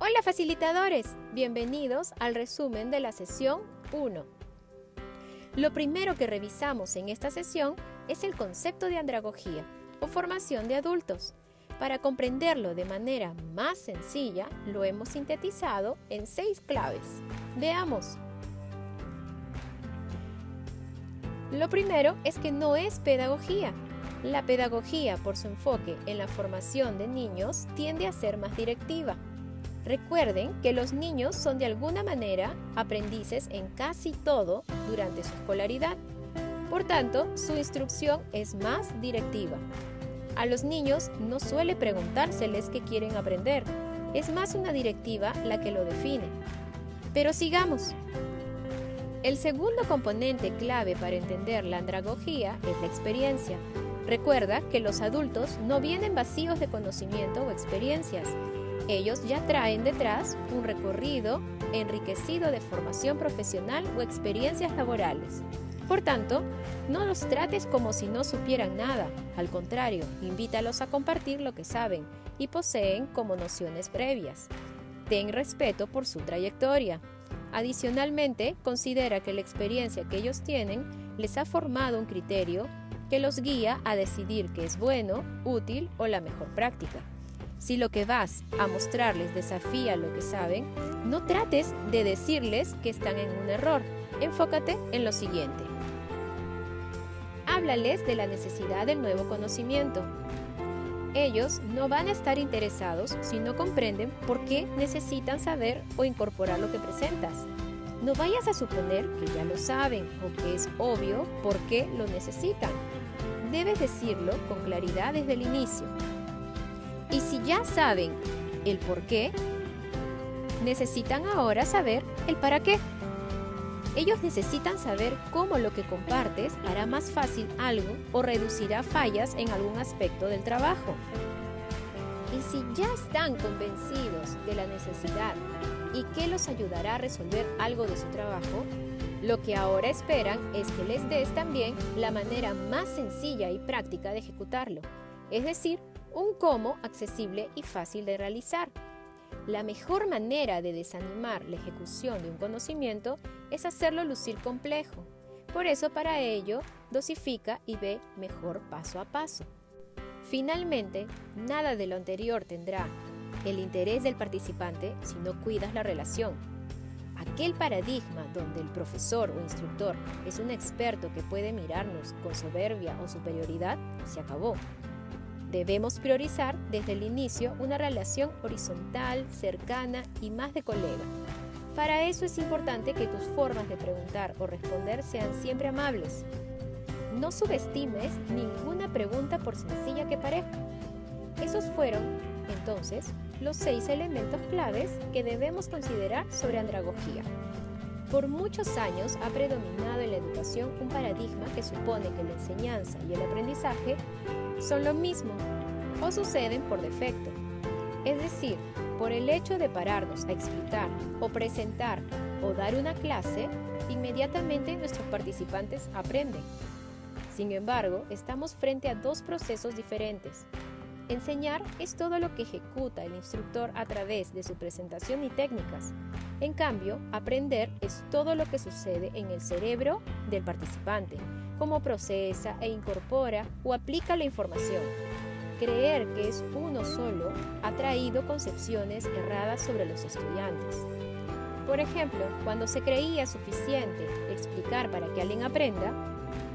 Hola facilitadores, bienvenidos al resumen de la sesión 1. Lo primero que revisamos en esta sesión es el concepto de andragogía o formación de adultos. Para comprenderlo de manera más sencilla, lo hemos sintetizado en 6 claves. Veamos. Lo primero es que no es pedagogía. La pedagogía, por su enfoque en la formación de niños, tiende a ser más directiva. Recuerden que los niños son de alguna manera aprendices en casi todo durante su escolaridad. Por tanto, su instrucción es más directiva. A los niños no suele preguntárseles qué quieren aprender. Es más una directiva la que lo define. Pero sigamos. El segundo componente clave para entender la andragogía es la experiencia. Recuerda que los adultos no vienen vacíos de conocimiento o experiencias. Ellos ya traen detrás un recorrido enriquecido de formación profesional o experiencias laborales. Por tanto, no los trates como si no supieran nada. Al contrario, invítalos a compartir lo que saben y poseen como nociones previas. Ten respeto por su trayectoria. Adicionalmente, considera que la experiencia que ellos tienen les ha formado un criterio que los guía a decidir qué es bueno, útil o la mejor práctica. Si lo que vas a mostrarles desafía lo que saben, no trates de decirles que están en un error. Enfócate en lo siguiente. Háblales de la necesidad del nuevo conocimiento. Ellos no van a estar interesados si no comprenden por qué necesitan saber o incorporar lo que presentas. No vayas a suponer que ya lo saben o que es obvio por qué lo necesitan. Debes decirlo con claridad desde el inicio. Y si ya saben el por qué, necesitan ahora saber el para qué. Ellos necesitan saber cómo lo que compartes hará más fácil algo o reducirá fallas en algún aspecto del trabajo. Y si ya están convencidos de la necesidad y que los ayudará a resolver algo de su trabajo, lo que ahora esperan es que les des también la manera más sencilla y práctica de ejecutarlo, es decir, un cómo accesible y fácil de realizar. La mejor manera de desanimar la ejecución de un conocimiento es hacerlo lucir complejo. Por eso, para ello, dosifica y ve mejor paso a paso. Finalmente, nada de lo anterior tendrá el interés del participante si no cuidas la relación. Aquel paradigma donde el profesor o instructor es un experto que puede mirarnos con soberbia o superioridad, se acabó. Debemos priorizar desde el inicio una relación horizontal, cercana y más de colega. Para eso es importante que tus formas de preguntar o responder sean siempre amables. No subestimes ninguna pregunta por sencilla que parezca. Esos fueron, entonces, los 6 elementos claves que debemos considerar sobre andragogía. Por muchos años ha predominado en la educación un paradigma que supone que la enseñanza y el aprendizaje son lo mismo o suceden por defecto. Es decir, por el hecho de pararnos a explicar o presentar o dar una clase, inmediatamente nuestros participantes aprenden. Sin embargo, estamos frente a 2 procesos diferentes. Enseñar es todo lo que ejecuta el instructor a través de su presentación y técnicas. En cambio, aprender es todo lo que sucede en el cerebro del participante, cómo procesa e incorpora o aplica la información. Creer que es uno solo ha traído concepciones erradas sobre los estudiantes. Por ejemplo, cuando se creía suficiente explicar para que alguien aprenda,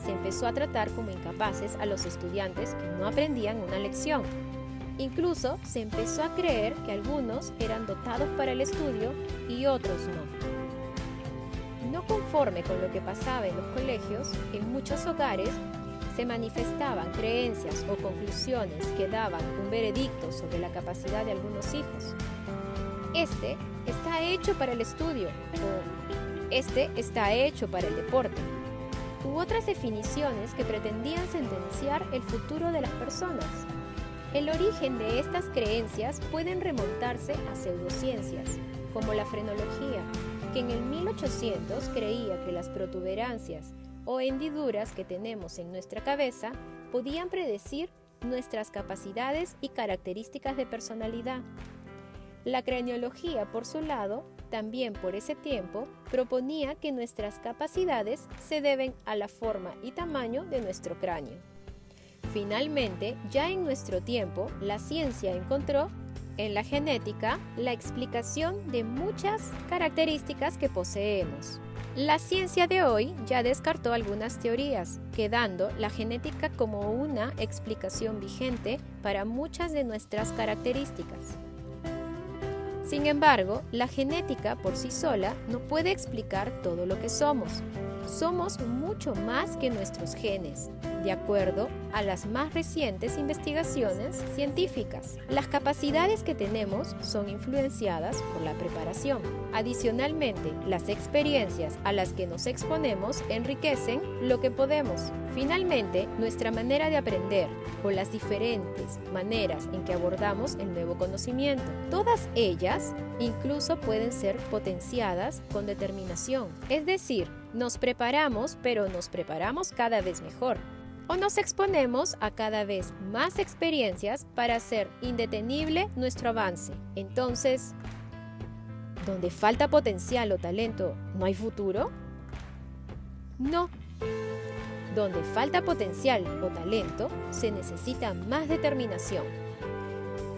se empezó a tratar como incapaces a los estudiantes que no aprendían una lección. Incluso se empezó a creer que algunos eran dotados para el estudio y otros no. No conforme con lo que pasaba en los colegios, en muchos hogares se manifestaban creencias o conclusiones que daban un veredicto sobre la capacidad de algunos hijos. Este está hecho para el estudio o este está hecho para el deporte. U otras definiciones que pretendían sentenciar el futuro de las personas. El origen de estas creencias pueden remontarse a pseudociencias, como la frenología, que en el 1800 creía que las protuberancias o hendiduras que tenemos en nuestra cabeza podían predecir nuestras capacidades y características de personalidad. La craniología, por su lado, también por ese tiempo, proponía que nuestras capacidades se deben a la forma y tamaño de nuestro cráneo. Finalmente, ya en nuestro tiempo, la ciencia encontró en la genética la explicación de muchas características que poseemos. La ciencia de hoy ya descartó algunas teorías, quedando la genética como una explicación vigente para muchas de nuestras características. Sin embargo, la genética por sí sola no puede explicar todo lo que somos. Somos mucho más que nuestros genes, de acuerdo a las más recientes investigaciones científicas. Las capacidades que tenemos son influenciadas por la preparación. Adicionalmente, las experiencias a las que nos exponemos enriquecen lo que podemos. Finalmente, nuestra manera de aprender o las diferentes maneras en que abordamos el nuevo conocimiento. Todas ellas incluso pueden ser potenciadas con determinación. Es decir, nos preparamos, pero nos preparamos cada vez mejor. O nos exponemos a cada vez más experiencias para hacer indetenible nuestro avance. Entonces, ¿donde falta potencial o talento, no hay futuro? No. Donde falta potencial o talento, se necesita más determinación.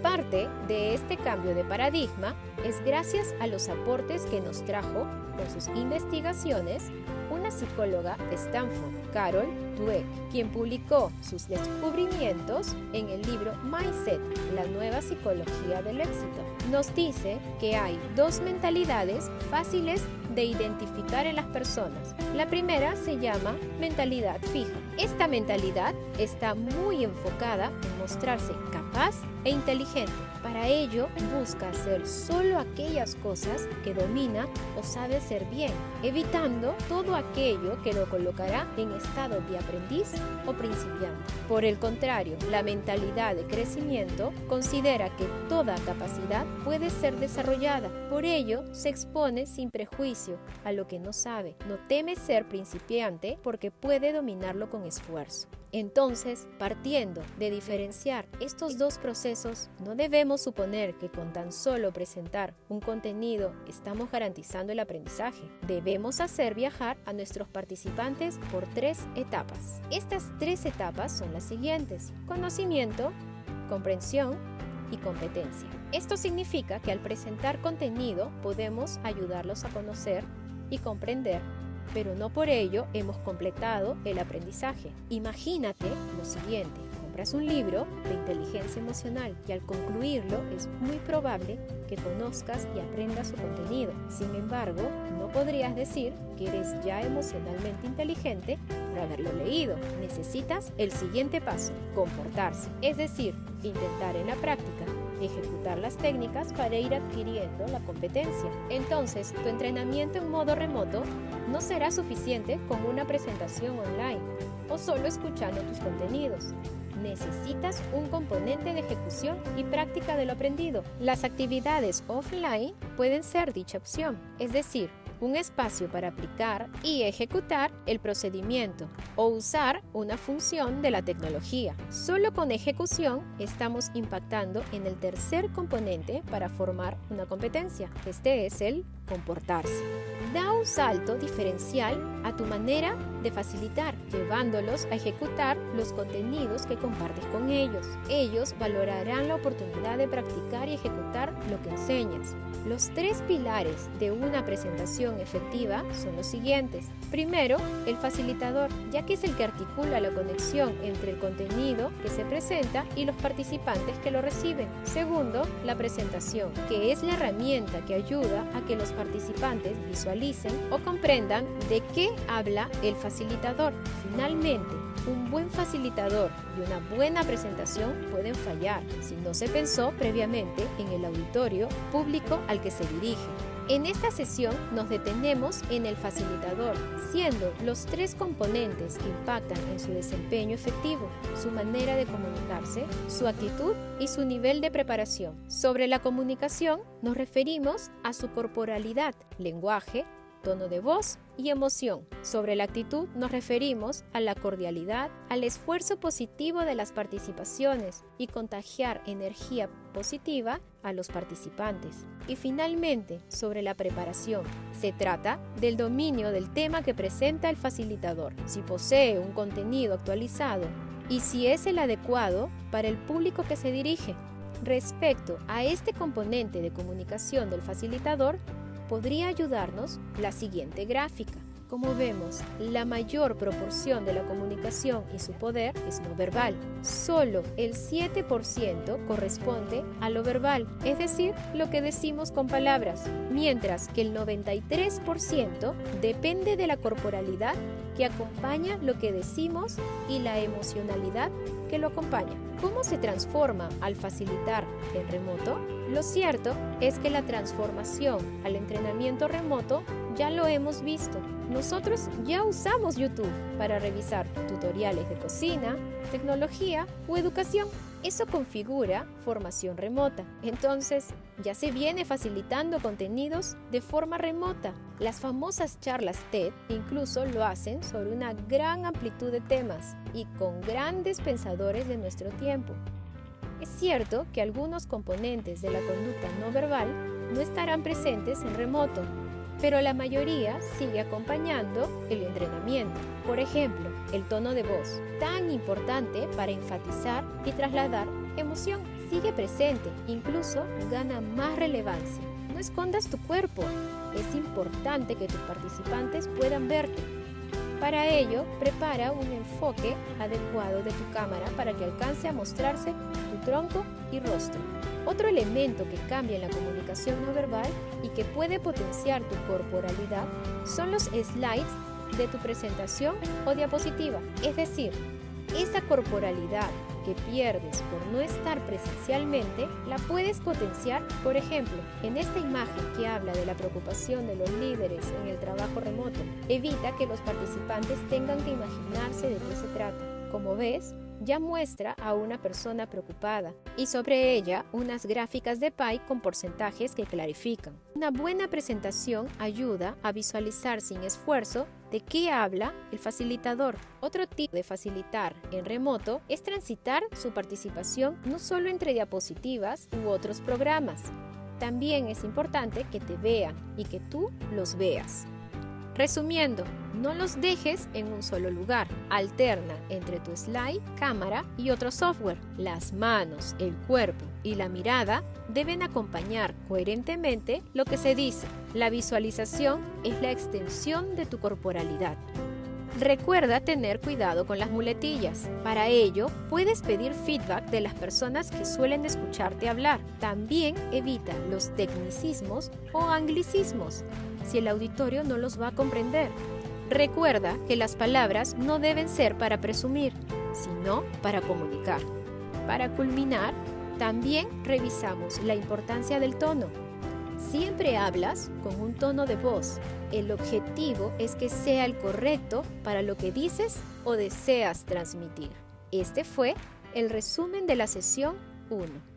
Parte de este cambio de paradigma es gracias a los aportes que nos trajo con sus investigaciones una psicóloga de Stanford, Carol Dweck, quien publicó sus descubrimientos en el libro Mindset, la nueva psicología del éxito. Nos dice que hay dos mentalidades fáciles de identificar en las personas. La primera se llama mentalidad fija. Esta mentalidad está muy enfocada en mostrarse capaz e inteligente. Para ello, busca hacer solo aquellas cosas que domina o sabe hacer bien, evitando todo aquello que lo colocará en estado de aprendiz o principiante. Por el contrario, la mentalidad de crecimiento considera que toda capacidad puede ser desarrollada. Por ello, se expone sin prejuicio a lo que no sabe. No teme ser principiante porque puede dominarlo con esfuerzo. Entonces, partiendo de diferenciar estos dos procesos, no debemos suponer que con tan solo presentar un contenido estamos garantizando el aprendizaje. Debemos hacer viajar a nuestros participantes por 3 etapas. Estas 3 etapas son las siguientes: conocimiento, comprensión y competencia. Esto significa que al presentar contenido podemos ayudarlos a conocer y comprender, pero no por ello hemos completado el aprendizaje. Imagínate lo siguiente: compras un libro de inteligencia emocional y al concluirlo es muy probable que conozcas y aprendas su contenido. Sin embargo, no podrías decir que eres ya emocionalmente inteligente por haberlo leído. Necesitas el siguiente paso: comportarse, es decir, intentar en la práctica ejecutar las técnicas para ir adquiriendo la competencia. Entonces, tu entrenamiento en modo remoto no será suficiente con una presentación online o solo escuchando tus contenidos. Necesitas un componente de ejecución y práctica de lo aprendido. Las actividades offline pueden ser dicha opción, es decir, un espacio para aplicar y ejecutar el procedimiento o usar una función de la tecnología. Solo con ejecución estamos impactando en el tercer componente para formar una competencia. Este es el comportarse. Da un salto diferencial a tu manera de facilitar, llevándolos a ejecutar los contenidos que compartes con ellos. Ellos valorarán la oportunidad de practicar y ejecutar lo que enseñas. Los 3 pilares de una presentación efectiva son los siguientes. Primero, el facilitador, ya que es el que articula la conexión entre el contenido que se presenta y los participantes que lo reciben. Segundo, la presentación, que es la herramienta que ayuda a que los participantes visualicen o comprendan de qué habla el facilitador. Finalmente, un buen facilitador y una buena presentación pueden fallar si no se pensó previamente en el auditorio público al que se dirige. En esta sesión nos detenemos en el facilitador, siendo los 3 componentes que impactan en su desempeño efectivo: su manera de comunicarse, su actitud y su nivel de preparación. Sobre la comunicación nos referimos a su corporalidad, lenguaje, tono de voz y emoción. Sobre la actitud nos referimos a la cordialidad, al esfuerzo positivo de las participaciones y contagiar energía positiva a los participantes. Y finalmente, sobre la preparación. Se trata del dominio del tema que presenta el facilitador, si posee un contenido actualizado y si es el adecuado para el público que se dirige. Respecto a este componente de comunicación del facilitador, podría ayudarnos la siguiente gráfica. Como vemos, la mayor proporción de la comunicación y su poder es no verbal. Solo el 7% corresponde a lo verbal, es decir, lo que decimos con palabras, mientras que el 93% depende de la corporalidad que acompaña lo que decimos y la emocionalidad que lo acompaña. ¿Cómo se transforma al facilitar en remoto? Lo cierto es que la transformación al entrenamiento remoto ya lo hemos visto. Nosotros ya usamos YouTube para revisar tutoriales de cocina, tecnología o educación. Eso configura formación remota. Entonces, ya se viene facilitando contenidos de forma remota. Las famosas charlas TED incluso lo hacen sobre una gran amplitud de temas y con grandes pensadores de nuestro tiempo. Es cierto que algunos componentes de la conducta no verbal no estarán presentes en remoto, pero la mayoría sigue acompañando el entrenamiento. Por ejemplo, el tono de voz, tan importante para enfatizar y trasladar emoción, sigue presente, incluso gana más relevancia. No escondas tu cuerpo, es importante que tus participantes puedan verte. Para ello, prepara un enfoque adecuado de tu cámara para que alcance a mostrarse tu tronco y rostro. Otro elemento que cambia en la comunicación no verbal y que puede potenciar tu corporalidad son los slides de tu presentación o diapositiva. Es decir, esa corporalidad que pierdes por no estar presencialmente, la puedes potenciar, por ejemplo, en esta imagen que habla de la preocupación de los líderes en el trabajo remoto. Evita que los participantes tengan que imaginarse de qué se trata. Como ves, ya muestra a una persona preocupada y sobre ella unas gráficas de pie con porcentajes que clarifican. Una buena presentación ayuda a visualizar sin esfuerzo de qué habla el facilitador. Otro tipo de facilitar en remoto es transitar su participación no solo entre diapositivas u otros programas. También es importante que te vean y que tú los veas. Resumiendo, no los dejes en un solo lugar. Alterna entre tu slide, cámara y otro software. Las manos, el cuerpo y la mirada deben acompañar coherentemente lo que se dice. La visualización es la extensión de tu corporalidad. Recuerda tener cuidado con las muletillas. Para ello, puedes pedir feedback de las personas que suelen escucharte hablar. También evita los tecnicismos o anglicismos, si el auditorio no los va a comprender. Recuerda que las palabras no deben ser para presumir, sino para comunicar. Para culminar, también revisamos la importancia del tono. Siempre hablas con un tono de voz. El objetivo es que sea el correcto para lo que dices o deseas transmitir. Este fue el resumen de la sesión 1.